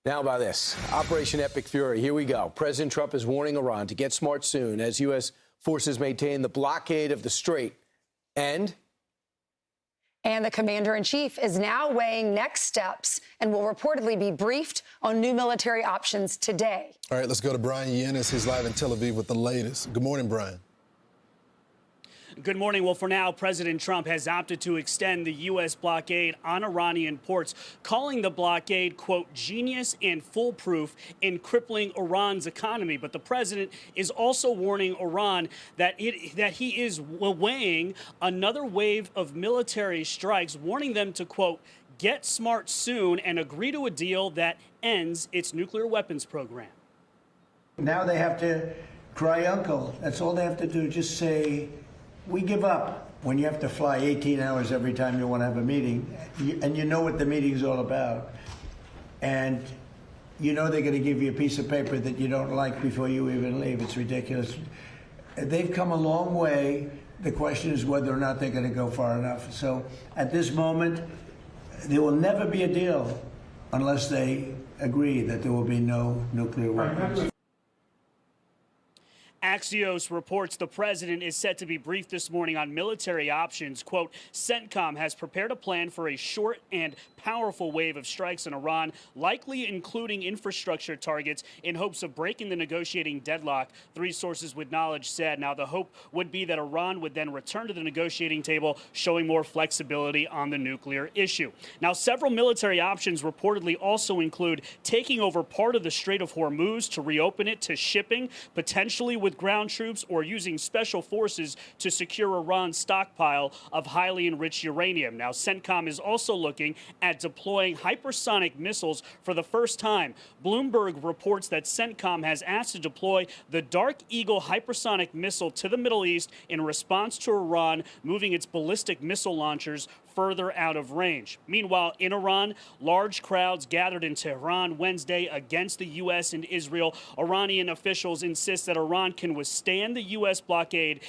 Now about this. Operation Epic Fury. Here we go. President Trump is warning Iran to get smart soon as U.S. forces maintain the blockade of the Strait. And the commander-in-chief is now weighing next steps and will reportedly be briefed on new military options today. All right, let's go to Bryan Llenas. He's live in Tel Aviv with the latest. Good morning, Bryan. Good morning. Well, for now, President Trump has opted to extend the U.S. blockade on Iranian ports, calling the blockade, quote, genius and foolproof in crippling Iran's economy. But the president is also warning Iran that he is weighing another wave of military strikes, warning them to, quote, get smart soon and agree to a deal that ends its nuclear weapons program. Now they have to cry uncle. That's all they have to do. Just say, we give up. When you have to fly 18 hours every time you want to have a meeting, and you know what the meeting's all about, and you know they're going to give you a piece of paper that you don't like before you even leave. It's ridiculous. They've come a long way. The question is whether or not they're going to go far enough. So at this moment, there will never be a deal unless they agree that there will be no nuclear weapons. Axios reports the president is set to be briefed this morning on military options. Quote, CENTCOM has prepared a plan for a short and powerful wave of strikes in Iran, likely including infrastructure targets, in hopes of breaking the negotiating deadlock, three sources with knowledge said. Now, the hope would be that Iran would then return to the negotiating table, showing more flexibility on the nuclear issue. Now, several military options reportedly also include taking over part of the Strait of Hormuz to reopen it to shipping, potentially with ground troops, or using special forces to secure Iran's stockpile of highly enriched uranium. Now, CENTCOM is also looking at deploying hypersonic missiles for the first time. Bloomberg reports that CENTCOM has asked to deploy the Dark Eagle hypersonic missile to the Middle East in response to Iran moving its ballistic missile launchers further out of range. Meanwhile, in Iran, large crowds gathered in Tehran Wednesday against the U.S. and Israel. Iranian officials insist that Iran can withstand the U.S. blockade